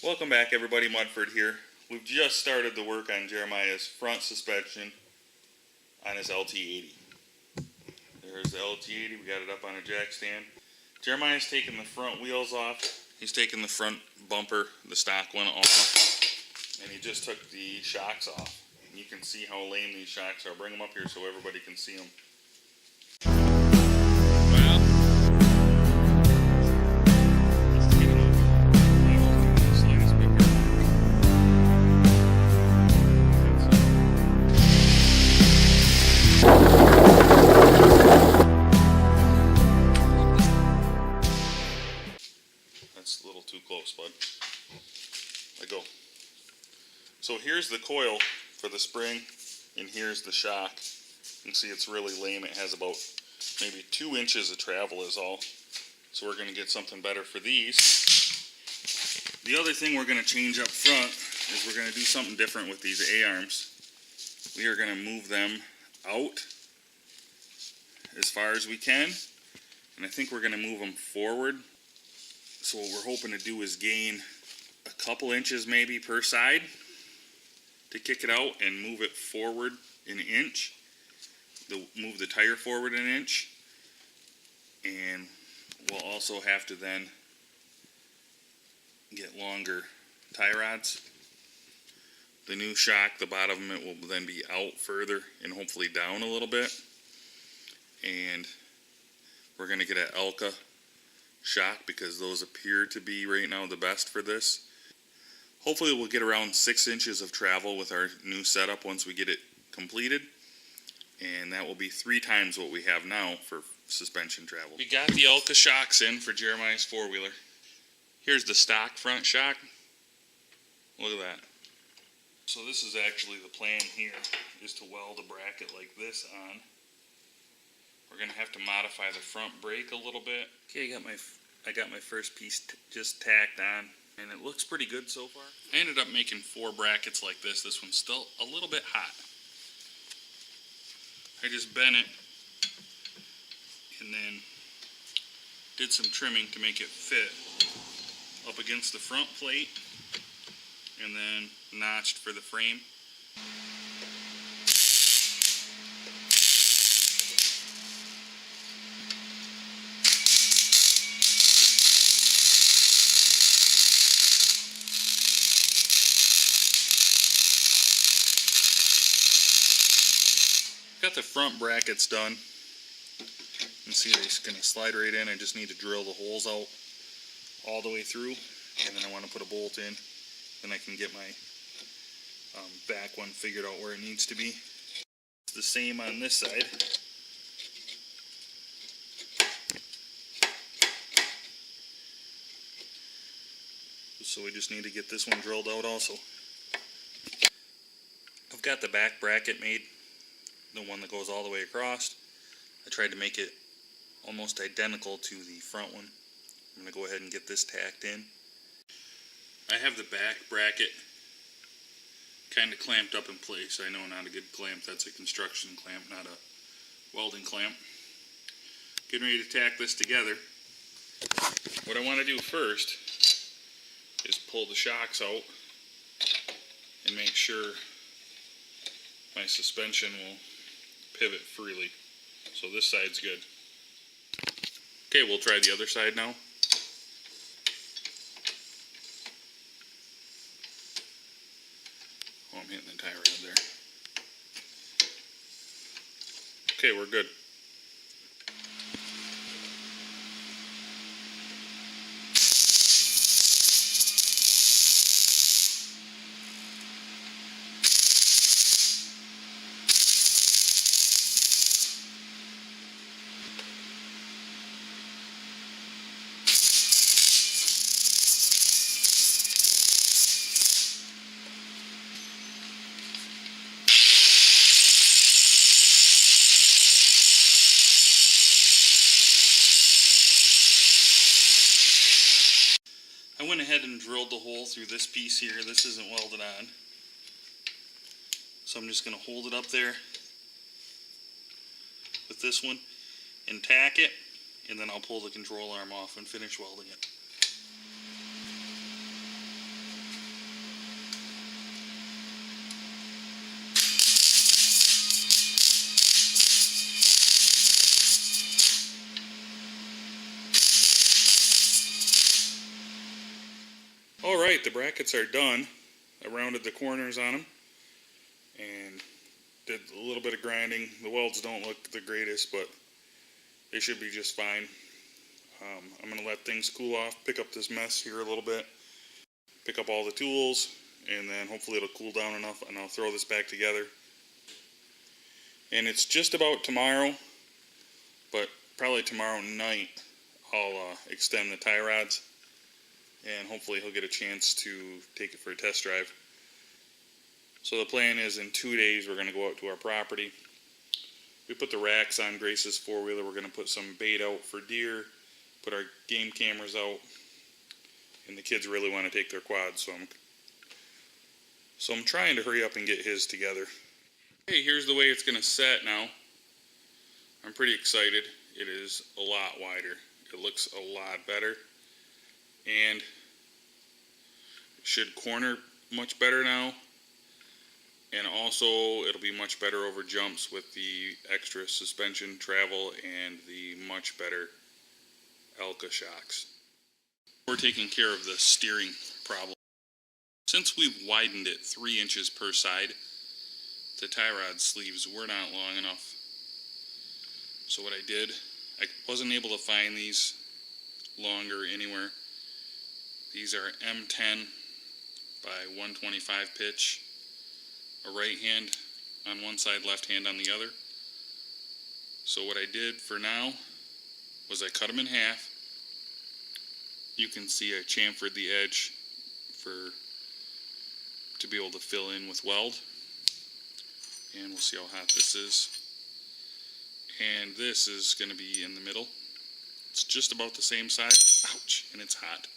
Welcome back everybody, Mudford here. We've just started the work on Jeremiah's front suspension on his LT80. There's the LT80, we got it up on a jack stand. Jeremiah's taking the front wheels off. He's taking the front bumper, the stock one off. And he just took the shocks off. And you can see how lame these shocks are. Bring them up here so everybody can see them. That's a little too close, bud. Let go. So here's the coil for the spring, and here's the shock. You can see it's really lame. It has about maybe 2 inches of travel is all. So we're going to get something better for these. The other thing we're going to change up front is we're going to do something different with these A-arms. We are going to move them out as far as we can, and I think we're going to move them forward. So what we're hoping to do is gain a couple inches maybe per side to kick it out and move it forward an inch. Move the tire forward an inch. And we'll also have to then get longer tie rods. The new shock, the bottom of it will then be out further and hopefully down a little bit. And we're going to get an Elka shock because those appear to be right now the best for this. Hopefully we'll get around 6 inches of travel with our new setup once we get it completed, and that will be 3 times what we have now for suspension travel. We got the Elka shocks in for Jeremiah's four-wheeler. Here's the stock front shock. Look at that. So this is actually the plan here, is to weld a bracket like this on. We're going to have to modify the front brake a little bit. Okay, I got my first piece just tacked on, and it looks pretty good so far. I ended up making 4 brackets like this. This one's still a little bit hot. I just bent it and then did some trimming to make it fit up against the front plate, and then notched for the frame. Got the front brackets done. You can see they're going to slide right in. I just need to drill the holes out all the way through, and then I want to put a bolt in. Then I can get my back one figured out where it needs to be. It's the same on this side. So we just need to get this one drilled out also. I've got the back bracket made, the one that goes all the way across. I tried to make it almost identical to the front one. I'm going to go ahead and get this tacked in. I have the back bracket kind of clamped up in place. I know not a good clamp, that's a construction clamp, not a welding clamp. Getting ready to tack this together. What I want to do first is pull the shocks out and make sure my suspension will pivot freely. So this side's good. Okay, we'll try the other side now. Oh, I'm hitting the tie rod there. Okay, we're good. I went ahead and drilled the hole through this piece here. This isn't welded on. So I'm just going to hold it up there with this one and tack it, and then I'll pull the control arm off and finish welding it. Alright, the brackets are done. I rounded the corners on them and did a little bit of grinding. The welds don't look the greatest, but they should be just fine. I'm going to let things cool off, pick up this mess here a little bit, pick up all the tools, and then hopefully it'll cool down enough and I'll throw this back together. And it's just about tomorrow, but probably tomorrow night I'll extend the tie rods, and hopefully he'll get a chance to take it for a test drive. So the plan is in 2 days we're going to go out to our property. We put the racks on Grace's four-wheeler. We're going to put some bait out for deer, put our game cameras out, and the kids really want to take their quads, so I'm trying to hurry up and get his together. Okay, here's the way it's going to set now. I'm pretty excited. It is a lot wider. It looks a lot better, and it should corner much better now, and also it'll be much better over jumps with the extra suspension travel and the much better Elka Shocks. We're taking care of the steering problem. Since we've widened it 3 inches per side, the tie rod sleeves were not long enough. So what I did, I wasn't able to find these longer anywhere. These are M10 by 125 pitch, a right hand on one side, left hand on the other. So what I did for now was I cut them in half. You can see I chamfered the edge to be able to fill in with weld, and we'll see how hot this is. And this is going to be in the middle. It's just about the same size. Ouch, and it's hot.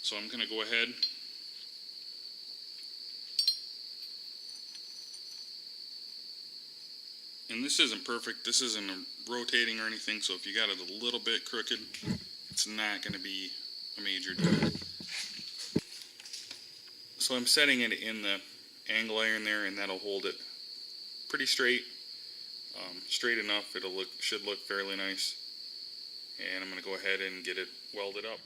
So I'm going to go ahead and this isn't perfect. This isn't rotating or anything, so if you got it a little bit crooked, it's not going to be a major deal. So I'm setting it in the angle iron there, and that'll hold it pretty straight. Straight enough, should look fairly nice. And I'm going to go ahead and get it welded up.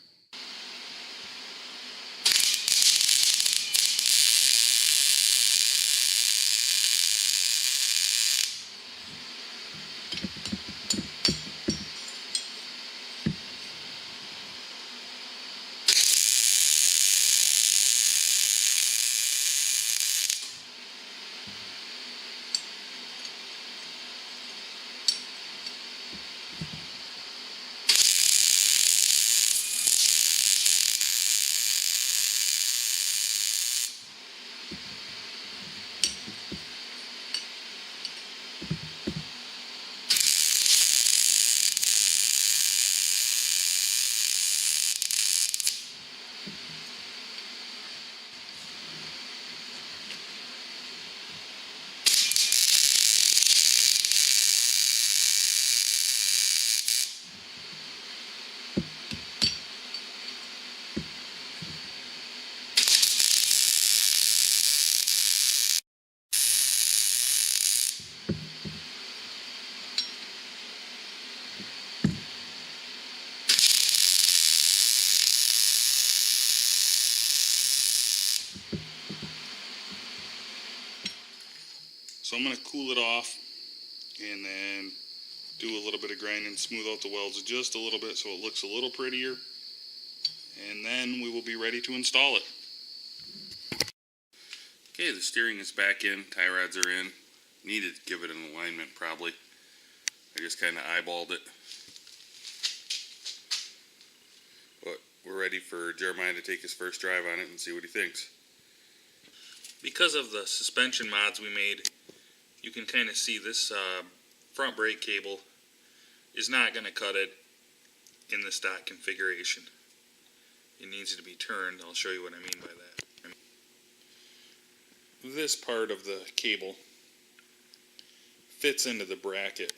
So I'm going to cool it off and then do a little bit of grinding, smooth out the welds just a little bit so it looks a little prettier, and then we will be ready to install it. Okay, the steering is back in, tie rods are in. Needed to give it an alignment probably. I just kind of eyeballed it. But we're ready for Jeremiah to take his first drive on it and see what he thinks. Because of the suspension mods we made, you can kind of see this front brake cable is not going to cut it in the stock configuration. It needs to be turned. I'll show you what I mean by that. This part of the cable fits into the bracket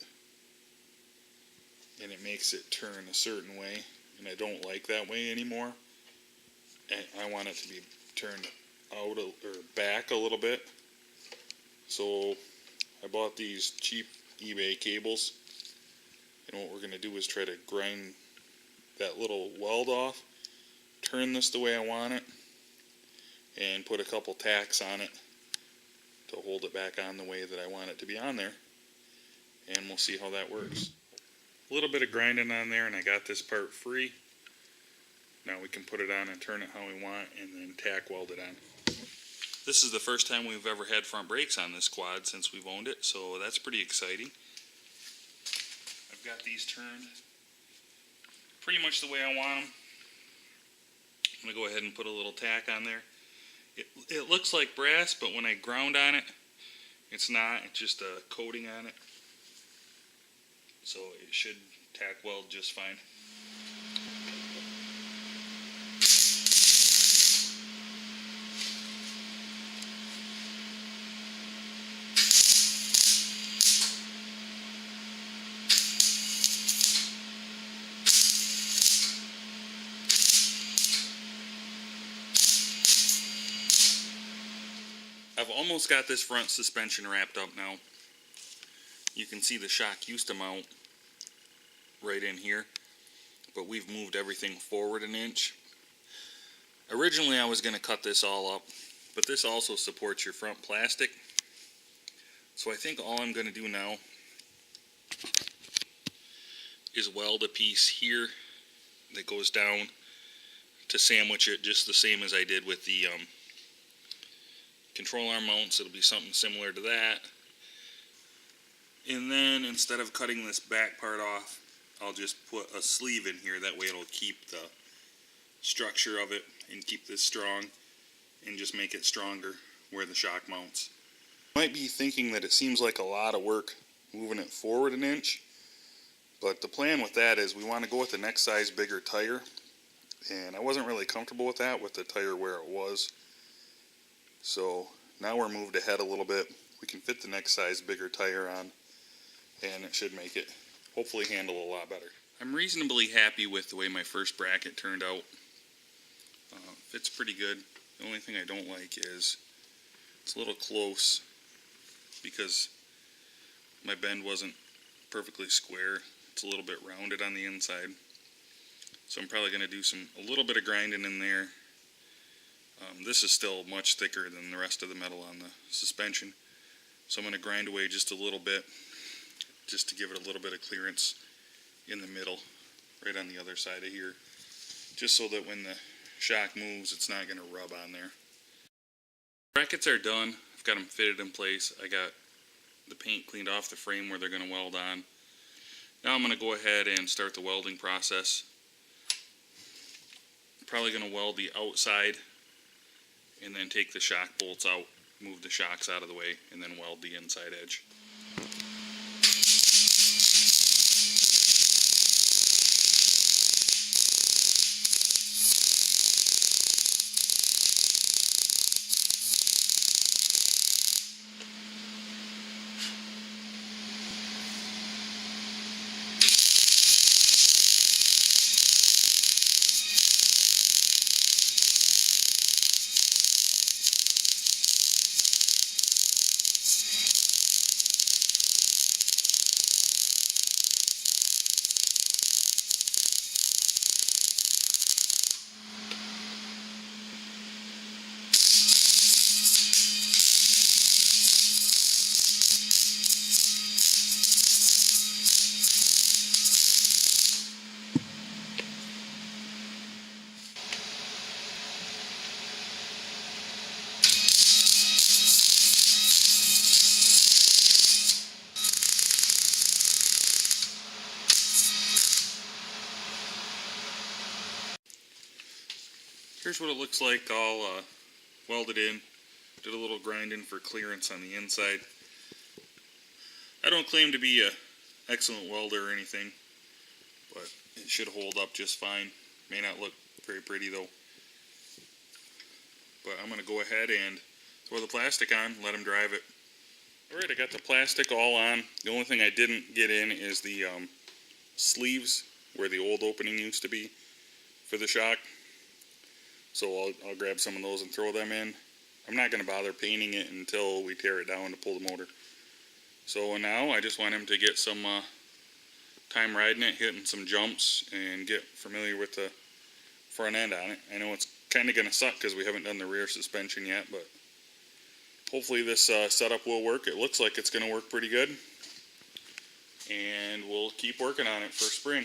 and it makes it turn a certain way, and I don't like that way anymore. I want it to be turned out or back a little bit. So I bought these cheap eBay cables, and what we're going to do is try to grind that little weld off, turn this the way I want it and put a couple tacks on it to hold it back on the way that I want it to be on there, and we'll see how that works. A little bit of grinding on there and I got this part free. Now we can put it on and turn it how we want and then tack weld it on. This is the first time we've ever had front brakes on this quad since we've owned it, so that's pretty exciting. I've got these turned pretty much the way I want them. I'm going to go ahead and put a little tack on there. It looks like brass, but when I ground on it, it's not. It's just a coating on it. So it should tack weld just fine. I've almost got this front suspension wrapped up now. You can see the shock used to mount right in here, but we've moved everything forward an inch. Originally I was going to cut this all up, but this also supports your front plastic. So I think all I'm going to do now is weld a piece here that goes down to sandwich it just the same as I did with the control arm mounts. It'll be something similar to that. And then instead of cutting this back part off, I'll just put a sleeve in here. That way it'll keep the structure of it and keep this strong and just make it stronger where the shock mounts. You might be thinking that it seems like a lot of work moving it forward an inch, but the plan with that is we want to go with the next size bigger tire, and I wasn't really comfortable with that with the tire where it was. So now we're moved ahead a little bit. We can fit the next size bigger tire on, and it should make it hopefully handle a lot better. I'm reasonably happy with the way my first bracket turned out. Fits pretty good. The only thing I don't like is it's a little close because my bend wasn't perfectly square. It's a little bit rounded on the inside. So I'm probably going to do a little bit of grinding in there. This is still much thicker than the rest of the metal on the suspension, so I'm going to grind away just a little bit just to give it a little bit of clearance in the middle, right on the other side of here, just so that when the shock moves it's not going to rub on there. Brackets are done. I've got them fitted in place. I got the paint cleaned off the frame where they're going to weld on. Now I'm going to go ahead and start the welding process. I'm probably going to weld the outside and then take the shock bolts out, move the shocks out of the way, and then weld the inside edge. Here's what it looks like all welded in. Did a little grinding for clearance on the inside. I don't claim to be an excellent welder or anything, but it should hold up just fine. May not look very pretty though. But I'm going to go ahead and throw the plastic on, let them drive it. Alright, I got the plastic all on. The only thing I didn't get in is the sleeves where the old opening used to be for the shock. So I'll grab some of those and throw them in. I'm not going to bother painting it until we tear it down to pull the motor. So now I just want him to get some time riding it, hitting some jumps, and get familiar with the front end on it. I know it's kind of going to suck because we haven't done the rear suspension yet, but hopefully this setup will work. It looks like it's going to work pretty good, and we'll keep working on it for spring.